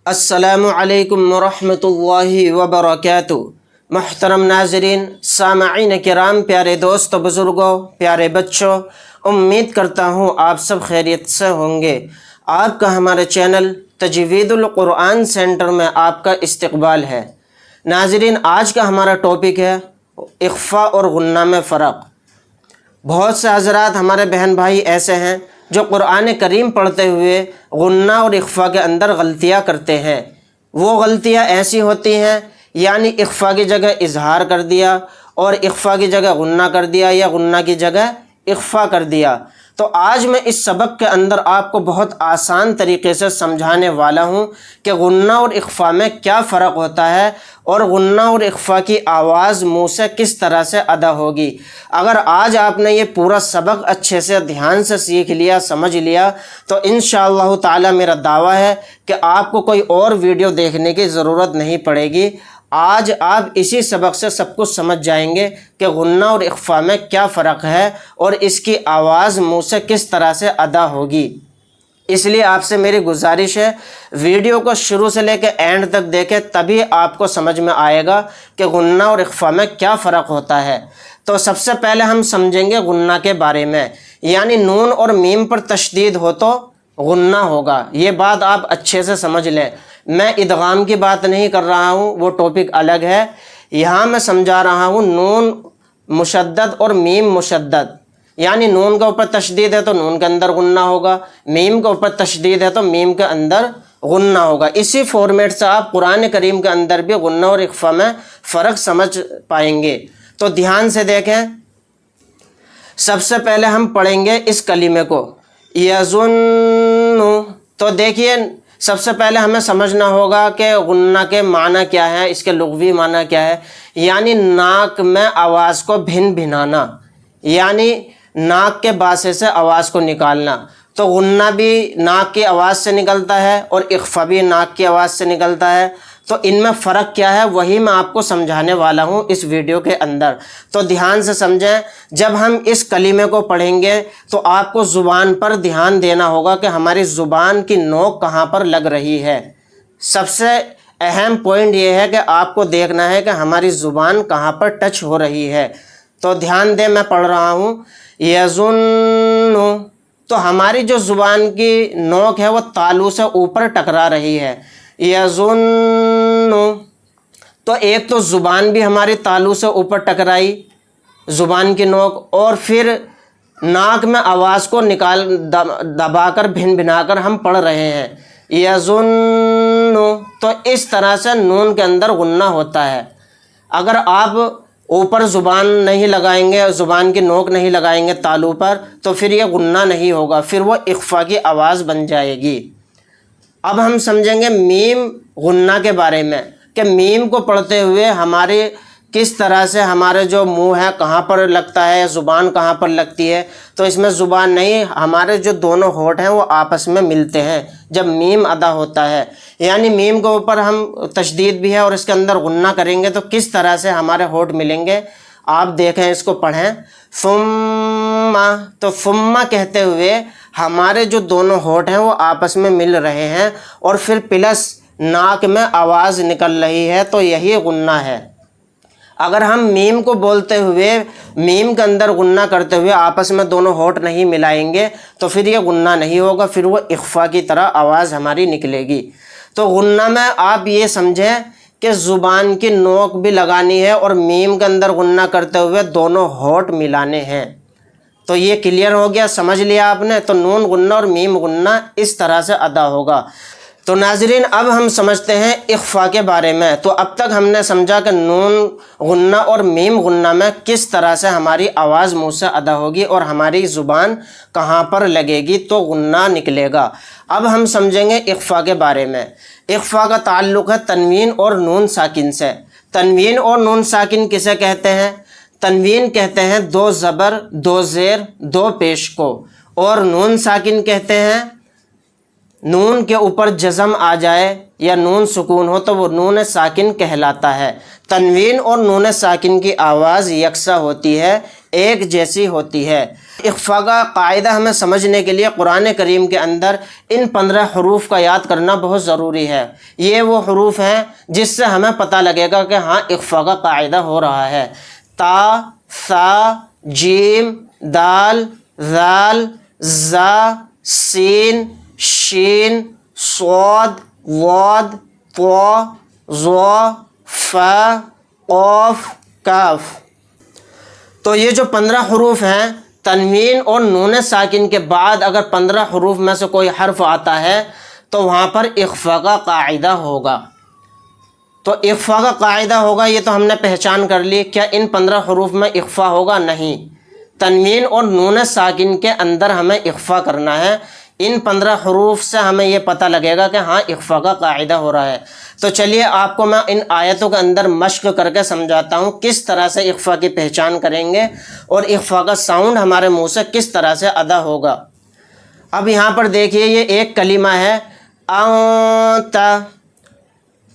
السلام علیکم ورحمۃ اللہ وبرکاتہ۔ محترم ناظرین، سامعین کرام، پیارے دوستو، بزرگوں، پیارے بچوں، امید کرتا ہوں آپ سب خیریت سے ہوں گے۔ آپ کا ہمارے چینل تجوید القرآن سینٹر میں آپ کا استقبال ہے۔ ناظرین، آج کا ہمارا ٹاپک ہے اخفاء اور غنہ میں فرق۔ بہت سے حضرات، ہمارے بہن بھائی ایسے ہیں جو قرآن کریم پڑھتے ہوئے غنہ اور اخفاء کے اندر غلطیاں کرتے ہیں۔ وہ غلطیاں ایسی ہوتی ہیں، یعنی اخفاء کی جگہ اظہار کر دیا اور اخفاء کی جگہ غنہ کر دیا یا غنہ کی جگہ اخفاء کر دیا۔ تو آج میں اس سبق کے اندر آپ کو بہت آسان طریقے سے سمجھانے والا ہوں کہ غنہ اور اخفاء میں کیا فرق ہوتا ہے اور غنہ اور اخفاء کی آواز منہ سے کس طرح سے ادا ہوگی۔ اگر آج آپ نے یہ پورا سبق اچھے سے دھیان سے سیکھ لیا، سمجھ لیا، تو انشاءاللہ تعالی میرا دعویٰ ہے کہ آپ کو کوئی اور ویڈیو دیکھنے کی ضرورت نہیں پڑے گی۔ آج آپ اسی سبق سے سب کچھ سمجھ جائیں گے کہ غنہ اور اخفاء میں کیا فرق ہے اور اس کی آواز منہ سے کس طرح سے ادا ہوگی۔ اس لیے آپ سے میری گزارش ہے، ویڈیو کو شروع سے لے کے اینڈ تک دیکھیں، تبھی آپ کو سمجھ میں آئے گا کہ غنہ اور اخفاء میں کیا فرق ہوتا ہے۔ تو سب سے پہلے ہم سمجھیں گے غنہ کے بارے میں، یعنی نون اور میم پر تشدید ہو تو غنہ ہوگا۔ یہ بات آپ اچھے سے سمجھ لیں۔ میں ادغام کی بات نہیں کر رہا ہوں، وہ ٹاپک الگ ہے۔ یہاں میں سمجھا رہا ہوں نون مشدد اور میم مشدد، یعنی نون کے اوپر تشدید ہے تو نون کے اندر غنہ ہوگا، میم کے اوپر تشدید ہے تو میم کے اندر غنہ ہوگا۔ اسی فارمیٹ سے آپ قرآن کریم کے اندر بھی غنہ اور اخفاء میں فرق سمجھ پائیں گے۔ تو دھیان سے دیکھیں، سب سے پہلے ہم پڑھیں گے اس کلمے کو یظن۔ تو دیکھیے، سب سے پہلے ہمیں سمجھنا ہوگا کہ غنہ کے معنی کیا ہے، اس کے لغوی معنی کیا ہے، یعنی ناک میں آواز کو بھن بھنانا، یعنی ناک کے باسے سے آواز کو نکالنا۔ تو غنہ بھی ناک کی آواز سے نکلتا ہے اور اخفاء بھی ناک کی آواز سے نکلتا ہے۔ تو ان میں فرق کیا ہے وہی میں آپ کو سمجھانے والا ہوں اس ویڈیو کے اندر۔ تو دھیان سے سمجھیں، جب ہم اس کلمے کو پڑھیں گے تو آپ کو زبان پر دھیان دینا ہوگا کہ ہماری زبان کی نوک کہاں پر لگ رہی ہے۔ سب سے اہم پوائنٹ یہ ہے کہ آپ کو دیکھنا ہے کہ ہماری زبان کہاں پر ٹچ ہو رہی ہے۔ تو دھیان دیں، میں پڑھ رہا ہوں یظن۔ تو ہماری جو زبان کی نوک ہے وہ تالو سے اوپر ٹکرا رہی ہے، یظن۔ تو ایک تو زبان بھی ہماری تالو سے اوپر ٹکرائی، زبان کی نوک، اور پھر ناک میں آواز کو دبا کر بھن بھنا کر ہم پڑھ رہے ہیں یظن۔ تو اس طرح سے نون کے اندر غنہ ہوتا ہے۔ اگر آپ اوپر زبان نہیں لگائیں گے، زبان کی نوک نہیں لگائیں گے تالو پر، تو پھر یہ غنہ نہیں ہوگا، پھر وہ اخفاء کی آواز بن جائے گی۔ اب ہم سمجھیں گے میم غنہ کے بارے میں، کہ میم کو پڑھتے ہوئے ہماری کس طرح سے ہمارے جو منہ ہے کہاں پر لگتا ہے، زبان کہاں پر لگتی ہے۔ تو اس میں زبان نہیں، ہمارے جو دونوں ہونٹ ہیں وہ آپس میں ملتے ہیں جب میم ادا ہوتا ہے، یعنی میم کے اوپر ہم تشدید بھی ہے اور اس کے اندر غنہ کریں گے تو کس طرح سے ہمارے ہونٹ ملیں گے، آپ دیکھیں، اس کو پڑھیں ثم۔ تو ثم کہتے ہوئے ہمارے جو دونوں ہونٹ ہیں وہ آپس میں مل رہے ہیں اور پھر پلس ناک میں آواز نکل رہی ہے، تو یہی غنہ ہے۔ اگر ہم میم کو بولتے ہوئے، میم کے اندر غنہ کرتے ہوئے آپس میں دونوں ہونٹ نہیں ملائیں گے تو پھر یہ غنہ نہیں ہوگا، پھر وہ اخفاء کی طرح آواز ہماری نکلے گی۔ تو غنہ میں آپ یہ سمجھیں کہ زبان کی نوک بھی لگانی ہے اور میم کے اندر غنہ کرتے ہوئے دونوں ہونٹ ملانے ہیں۔ تو یہ کلیئر ہو گیا، سمجھ لیا آپ نے۔ تو نون غنہ اور میم غنہ اس طرح سے ادا ہوگا۔ تو ناظرین، اب ہم سمجھتے ہیں اخفاء کے بارے میں۔ تو اب تک ہم نے سمجھا کہ نون غنہ اور میم غنہ میں کس طرح سے ہماری آواز منہ سے ادا ہوگی اور ہماری زبان کہاں پر لگے گی تو غنہ نکلے گا۔ اب ہم سمجھیں گے اخفاء کے بارے میں۔ اخفاء کا تعلق ہے تنوین اور نون ساکن سے۔ تنوین اور نون ساکن کسے کہتے ہیں؟ تنوین کہتے ہیں دو زبر، دو زیر، دو پیش کو، اور نون ساکن کہتے ہیں نون کے اوپر جزم آ جائے یا نون سکون ہو تو وہ نون ساکن کہلاتا ہے۔ تنوین اور نون ساکن کی آواز یکساں ہوتی ہے، ایک جیسی ہوتی ہے۔ اخفا کا قاعدہ ہمیں سمجھنے کے لیے قرآن کریم کے اندر ان 15 حروف کا یاد کرنا بہت ضروری ہے۔ یہ وہ حروف ہیں جس سے ہمیں پتہ لگے گا کہ ہاں اخفا کا قاعدہ ہو رہا ہے۔ تا، ثا، جیم، دال، ذال، زا، سین، شین، صاد، ضاد، طا، ظا، فا، قاف، کاف۔ تو یہ جو 15 حروف ہیں، تنوین اور نون ساکن کے بعد اگر 15 حروف میں سے کوئی حرف آتا ہے تو وہاں پر اخفا کا قاعدہ ہوگا۔ تو اخفا کا قاعدہ ہوگا، یہ تو ہم نے پہچان کر لی۔ کیا ان 15 حروف میں اخفا ہوگا؟ نہیں، تنوین اور نون ساکن کے اندر ہمیں اخفا کرنا ہے۔ ان 15 حروف سے ہمیں یہ پتہ لگے گا کہ ہاں اخفا کا قاعدہ ہو رہا ہے۔ تو چلیے آپ کو میں ان آیتوں کے اندر مشق کر کے سمجھاتا ہوں کس طرح سے اخفا کی پہچان کریں گے اور اخفا کا ساؤنڈ ہمارے منہ سے کس طرح سے ادا ہوگا۔ اب یہاں پر دیکھیے، یہ ایک کلمہ ہے انت،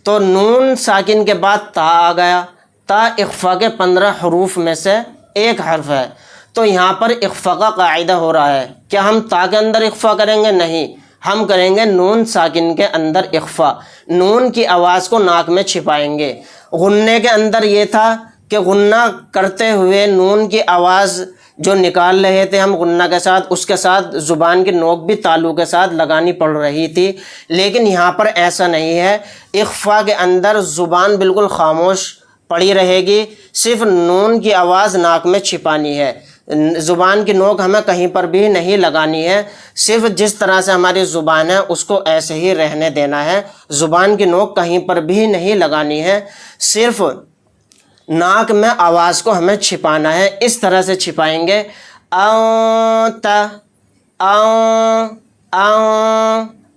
تو نون ساکن کے بعد تا آ گیا۔ تا اخفا کے 15 حروف میں سے ایک حرف ہے، تو یہاں پر اخفا کا قاعدہ ہو رہا ہے۔ کیا ہم تا کے اندر اخفا کریں گے؟ نہیں، ہم کریں گے نون ساکن کے اندر اخفا، نون کی آواز کو ناک میں چھپائیں گے۔ غنّے کے اندر یہ تھا کہ غنّہ کرتے ہوئے نون کی آواز جو نکال رہے تھے ہم غنّہ کے ساتھ، اس کے ساتھ زبان کی نوک بھی تالو کے ساتھ لگانی پڑ رہی تھی، لیکن یہاں پر ایسا نہیں ہے۔ اخفا کے اندر زبان بالکل خاموش پڑی رہے گی، صرف نون کی آواز ناک میں چھپانی ہے۔ زبان کی نوک ہمیں کہیں پر بھی نہیں لگانی ہے، صرف جس طرح سے ہماری زبان ہے اس کو ایسے ہی رہنے دینا ہے۔ زبان کی نوک کہیں پر بھی نہیں لگانی ہے، صرف ناک میں آواز کو ہمیں چھپانا ہے۔ اس طرح سے چھپائیں گے، انت،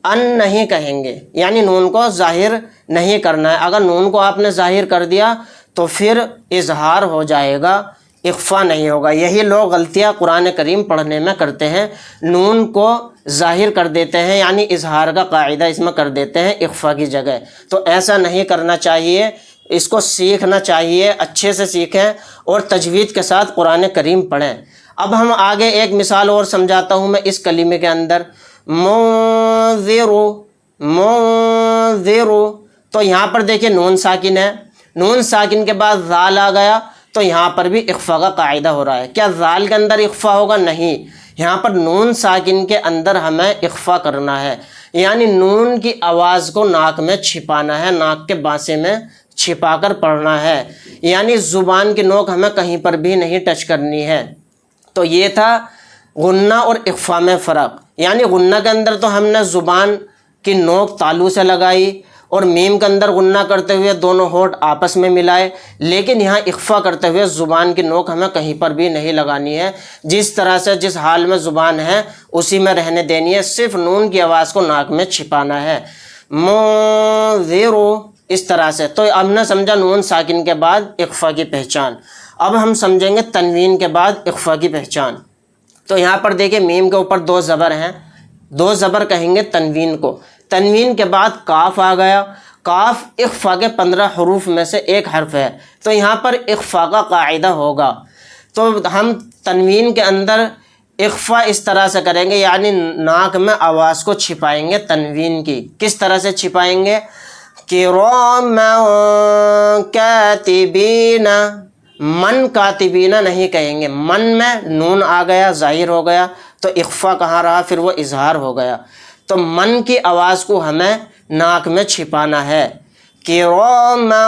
ان نہیں کہیں گے، یعنی نون کو ظاہر نہیں کرنا ہے۔ اگر نون کو آپ نے ظاہر کر دیا تو پھر اظہار ہو جائے گا، اخفا نہیں ہوگا۔ یہی لوگ غلطیاں قرآن کریم پڑھنے میں کرتے ہیں، نون کو ظاہر کر دیتے ہیں، یعنی اظہار کا قاعدہ اس میں کر دیتے ہیں اخفا کی جگہ۔ تو ایسا نہیں کرنا چاہیے، اس کو سیکھنا چاہیے، اچھے سے سیکھیں اور تجوید کے ساتھ قرآن کریم پڑھیں۔ اب ہم آگے ایک مثال اور سمجھاتا ہوں میں اس کلمے کے اندر، منذر، منذر، تو یہاں پر دیکھیں نون ساکن ہے، نون ساکن کے بعد ذال آ گیا، تو یہاں پر بھی اخفا کا قاعدہ ہو رہا ہے۔ کیا ذال کے اندر اخفا ہوگا؟ نہیں، یہاں پر نون ساکن کے اندر ہمیں اخفا کرنا ہے، یعنی نون کی آواز کو ناک میں چھپانا ہے، ناک کے بانسے میں چھپا کر پڑھنا ہے، یعنی زبان کی نوک ہمیں کہیں پر بھی نہیں ٹچ کرنی ہے۔ تو یہ تھا غنہ اور اخفا میں فرق، یعنی غنہ کے اندر تو ہم نے زبان کی نوک تالو سے لگائی اور میم کے اندر غنہ کرتے ہوئے دونوں ہونٹ آپس میں ملائے، لیکن یہاں اخفا کرتے ہوئے زبان کی نوک ہمیں کہیں پر بھی نہیں لگانی ہے، جس طرح سے جس حال میں زبان ہے اسی میں رہنے دینی ہے، صرف نون کی آواز کو ناک میں چھپانا ہے۔ منذر، اس طرح سے۔ تو اب نے سمجھا نون ساکن کے بعد اخفا کی پہچان۔ اب ہم سمجھیں گے تنوین کے بعد اخفا کی پہچان۔ تو یہاں پر دیکھیں میم کے اوپر 2 زبر ہیں، 2 زبر کہیں گے تنوین کو۔ تنوین کے بعد کاف آ گیا، کاف اخفا کے 15 حروف میں سے ایک حرف ہے، تو یہاں پر اخفا کا قاعدہ ہوگا۔ تو ہم تنوین کے اندر اخفا اس طرح سے کریں گے، یعنی ناک میں آواز کو چھپائیں گے تنوین کی۔ کس طرح سے چھپائیں گے؟ کراما کاتبین، من کاتبین نہیں کہیں گے، من میں نون آ گیا، ظاہر ہو گیا، تو اخفا کہاں رہا؟ پھر وہ اظہار ہو گیا۔ تو من کی آواز کو ہمیں ناک میں چھپانا ہے، کراما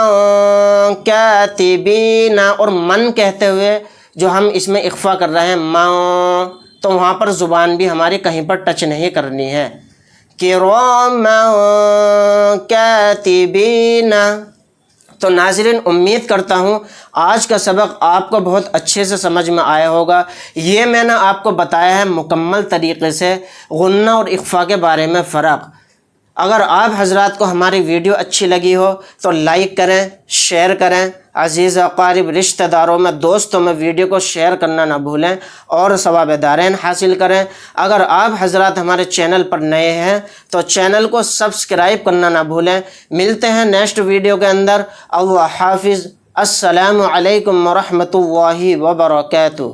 کاتبین، اور من کہتے ہوئے جو ہم اس میں اخفا کر رہے ہیں ماں، تو وہاں پر زبان بھی ہماری کہیں پر ٹچ نہیں کرنی ہے، کراما کاتبین۔ تو ناظرین، امید کرتا ہوں آج کا سبق آپ کو بہت اچھے سے سمجھ میں آیا ہوگا۔ یہ میں نے آپ کو بتایا ہے مکمل طریقے سے غنہ اور اخفا کے بارے میں فرق۔ اگر آپ حضرات کو ہماری ویڈیو اچھی لگی ہو تو لائک کریں، شیئر کریں، عزیز اقارب رشتہ داروں میں، دوستوں میں ویڈیو کو شیئر کرنا نہ بھولیں اور ثواب دارین حاصل کریں۔ اگر آپ حضرات ہمارے چینل پر نئے ہیں تو چینل کو سبسکرائب کرنا نہ بھولیں۔ ملتے ہیں نیکسٹ ویڈیو کے اندر۔ اللہ حافظ۔ السلام علیکم ورحمۃ اللہ وبرکاتہ۔